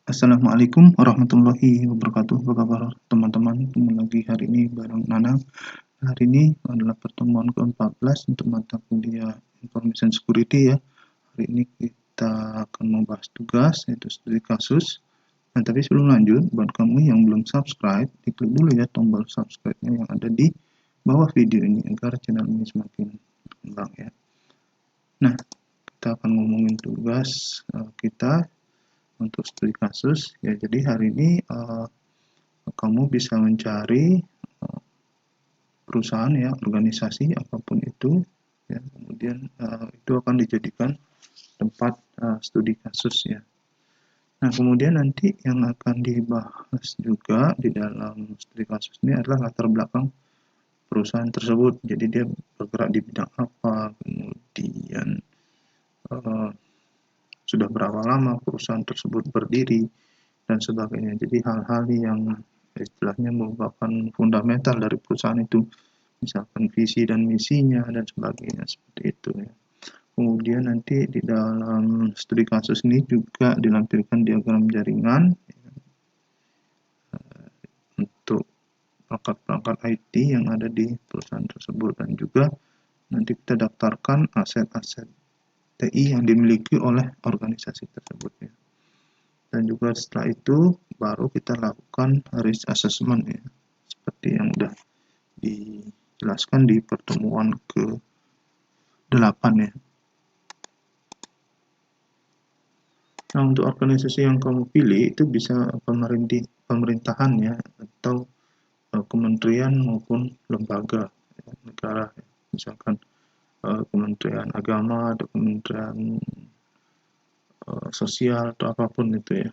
Assalamualaikum warahmatullahi wabarakatuh. Apa kabar teman-teman? Ketemu lagi hari ini bareng Nanang. Hari ini adalah pertemuan ke-14 untuk mata kuliah Information Security ya. Hari ini kita akan membahas tugas yaitu studi kasus. Nah, tapi sebelum lanjut, buat kamu yang belum subscribe, diklik dulu ya tombol subscribe-nya yang ada di bawah video ini agar channel ini semakin berkembang ya. Nah, kita akan ngomongin tugas kita untuk studi kasus ya. Jadi hari ini kamu bisa mencari perusahaan ya, organisasi apapun itu ya, kemudian itu akan dijadikan tempat studi kasus ya. Nah, kemudian nanti yang akan dibahas juga di dalam studi kasus ini adalah latar belakang perusahaan tersebut. Jadi dia bergerak di bidang apa, kemudian uh, sudah berapa lama perusahaan tersebut berdiri dan sebagainya. Jadi hal-hal yang istilahnya merupakan fundamental dari perusahaan itu, misalkan visi dan misinya dan sebagainya seperti itu ya. Kemudian nanti di dalam studi kasus ini juga dilampirkan diagram jaringan untuk perangkat-perangkat IT yang ada di perusahaan tersebut, dan juga nanti kita daftarkan aset-aset TI yang dimiliki oleh organisasi tersebut ya. Dan juga setelah itu baru kita lakukan risk assessment ya, seperti yang sudah dijelaskan di pertemuan ke-8 ya. Nah, untuk organisasi yang kamu pilih itu bisa pemerintahan ya, atau kementerian maupun lembaga ya, negara ya. Misalkan Kementerian Agama atau Kementerian Sosial atau apapun itu ya.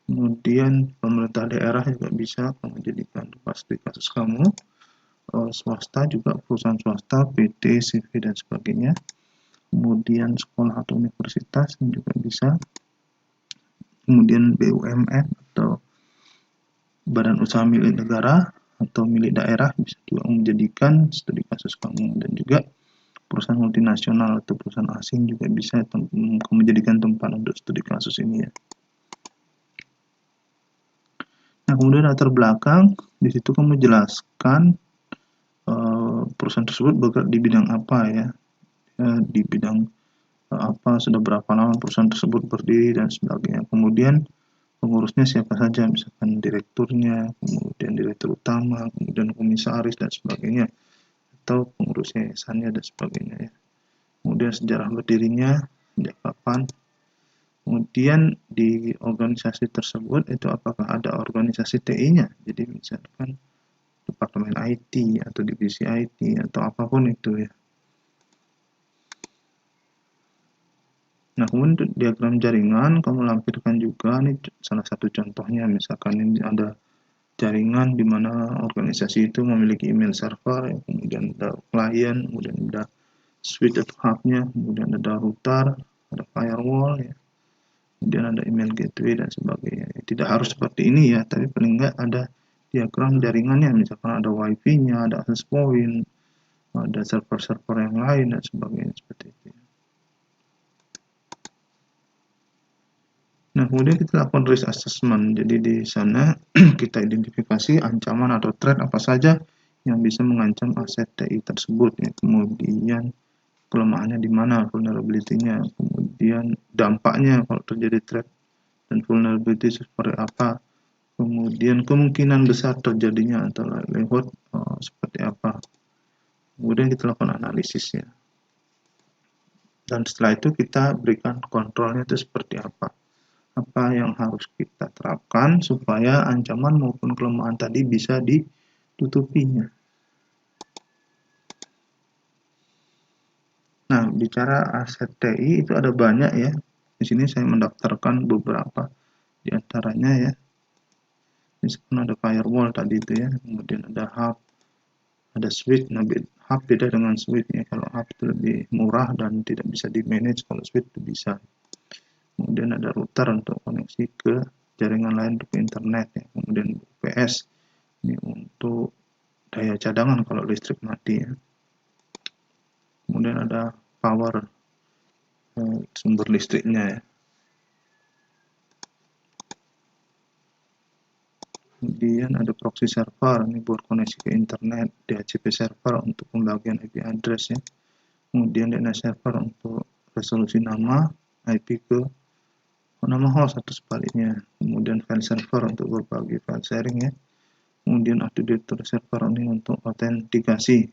Kemudian pemerintah daerah juga bisa kamu jadikan pasti kasus kamu. Swasta juga, perusahaan swasta, PT, CV dan sebagainya. Kemudian sekolah atau universitas juga bisa. Kemudian BUMN atau badan usaha milik negara atau milik daerah bisa juga menjadikan studi kasus kamu. Dan juga perusahaan multinasional atau perusahaan asing juga bisa menjadikan tempat untuk studi kasus ini ya. Nah, kemudian latar belakang di situ kamu jelaskan perusahaan tersebut bergerak di bidang apa ya, di bidang apa, sudah berapa lama perusahaan tersebut berdiri dan sebagainya. Kemudian pengurusnya siapa saja, misalkan direkturnya, kemudian direktur utama, kemudian komisaris dan sebagainya, atau pengurus yayasannya dan sebagainya ya. Kemudian sejarah berdirinya, sejak kapan. Kemudian di organisasi tersebut itu apakah ada organisasi TI-nya, jadi misalkan departemen IT atau divisi IT atau apapun itu ya. Nah, kemudian untuk diagram jaringan kamu lampirkan juga, nih salah satu contohnya, misalkan ini ada jaringan di mana organisasi itu memiliki email server, ya, kemudian ada klien, kemudian ada switch atau hubnya, kemudian ada router, ada firewall ya, kemudian ada email gateway dan sebagainya. Tidak harus seperti ini ya, tapi paling enggak ada diagram jaringannya, misalkan ada wifi-nya, ada access point, ada server-server yang lain dan sebagainya seperti itu. Nah, kemudian kita lakukan risk assessment. Jadi di sana kita identifikasi ancaman atau threat apa saja yang bisa mengancam aset TI tersebut ya. Kemudian kelemahannya di mana, vulnerability-nya, kemudian dampaknya kalau terjadi threat dan vulnerability seperti apa, kemudian kemungkinan besar terjadinya atau likelihood seperti apa. Kemudian kita lakukan analisisnya. Dan setelah itu kita berikan kontrolnya itu seperti apa yang harus kita terapkan supaya ancaman maupun kelemahan tadi bisa ditutupinya. Nah, bicara aset TI itu ada banyak ya. Di sini saya mendaftarkan beberapa di antaranya ya. Misalkan ada firewall tadi itu ya, kemudian ada hub, ada switch. Nah, hub beda dengan switch ya. Kalau hub itu lebih murah dan tidak bisa di manage, kalau switch itu bisa. Kemudian ada router untuk koneksi ke jaringan lain untuk internet ya. Kemudian UPS ini untuk daya cadangan kalau listrik mati ya. Kemudian ada power, sumber listriknya ya. Kemudian ada proxy server, ini buat koneksi ke internet, DHCP server untuk pembagian IP address ya. Kemudian DNS server untuk resolusi nama IP ke nama host atau sebaliknya. Kemudian file server untuk berbagi file sharing ya. Kemudian Autodirectory server ini untuk autentikasi.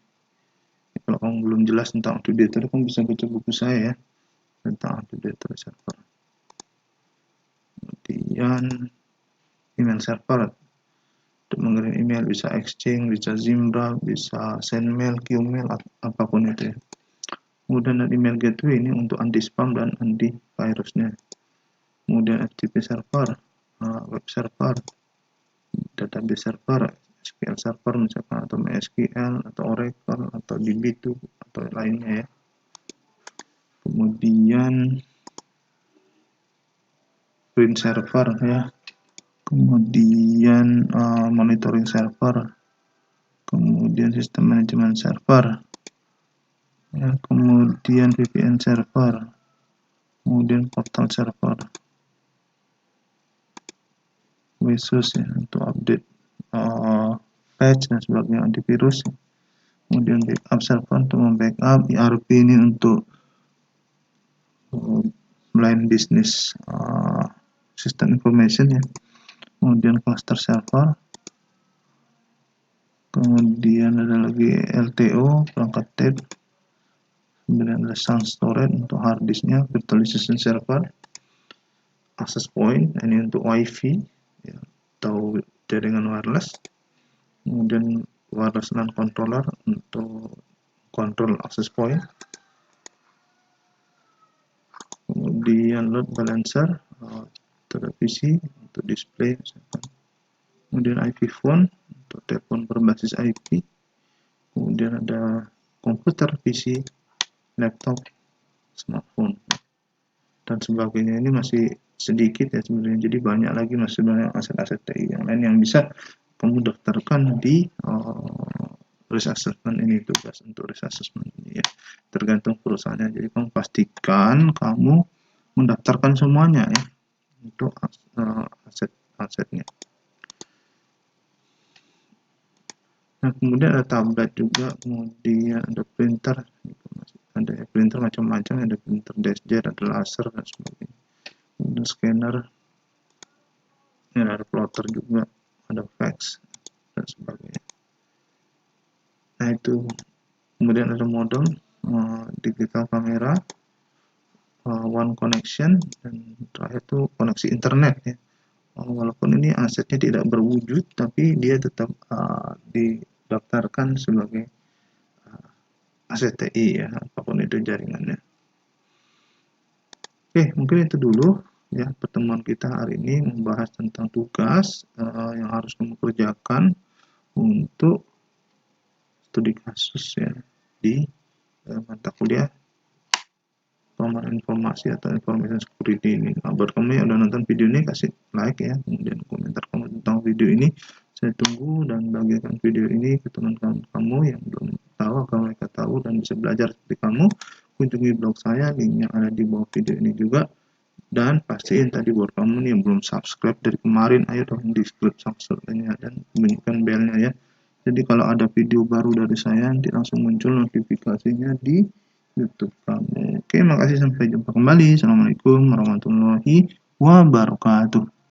Kalau kamu belum jelas tentang Autodirectory, kamu bisa baca buku saya ya tentang Autodirectory server. Kemudian email server untuk mengirim email, bisa Exchange, bisa Zimbra, bisa Sendmail, Qmail, apapun itu ya. Kemudian ada email gateway ini untuk anti spam dan anti virusnya. Kemudian FTP server, web server, database server, SQL server misalkan, atau MySQL atau Oracle atau DB2 atau lainnya ya. Kemudian print server ya. Kemudian monitoring server, kemudian sistem manajemen server ya, kemudian VPN server, kemudian portal server, Windows ya untuk update patch dan sebagainya, antivirus ya. Kemudian backup server untuk membackup, ERP ini untuk line business system information ya. Kemudian cluster server, kemudian ada lagi LTO, perangkat tape, kemudian ada sound storage untuk hard disknya, virtualization server, access point ini untuk wifi ya, atau jaringan wireless, kemudian wireless LAN controller untuk control access point, kemudian load balancer televisi untuk display misalkan. Kemudian IP phone untuk telepon berbasis IP, kemudian ada komputer, PC, laptop, smartphone dan sebagainya. Ini masih sedikit ya sebenarnya, jadi banyak lagi masih banyak aset-aset TI yang lain yang bisa kamu daftarkan di risk assessment ini, tugas untuk risk assessment ini ya, tergantung perusahaannya. Jadi kamu pastikan kamu mendaftarkan semuanya ya untuk aset-asetnya. Nah, kemudian ada tablet juga, kemudian ada printer, ada printer macam-macam, ada printer dashjet, ada laser dan sebagainya. Kemudian scanner, ya, ada plotter juga, ada fax dan sebagainya. Nah itu, kemudian ada modem, digital kamera, one connection, dan terakhir itu koneksi internet ya. Walaupun ini asetnya tidak berwujud, tapi dia tetap didaftarkan sebagai aset TI ya, apapun itu jaringannya. Oke, mungkin itu dulu ya pertemuan kita hari ini, membahas tentang tugas yang harus kamu kerjakan untuk studi kasus ya di mata kuliah Pengamanan Informasi atau Information Security ini. Nah, buat kamu yang udah nonton video ini, kasih like ya, kemudian komentar kamu tentang video ini. Saya tunggu dan bagikan video ini ke teman-teman kamu yang belum tahu agar mereka tahu dan bisa belajar seperti kamu. Kunjungi blog saya, link yang ada di bawah video ini juga. Dan pastiin tadi buat kamu nih yang belum subscribe dari kemarin, ayo dong di subscribe-nya dan bunyikan belnya ya. Jadi kalau ada video baru dari saya, nanti langsung muncul notifikasinya di YouTube kamu. Oke, makasih, sampai jumpa kembali. Assalamualaikum warahmatullahi wabarakatuh.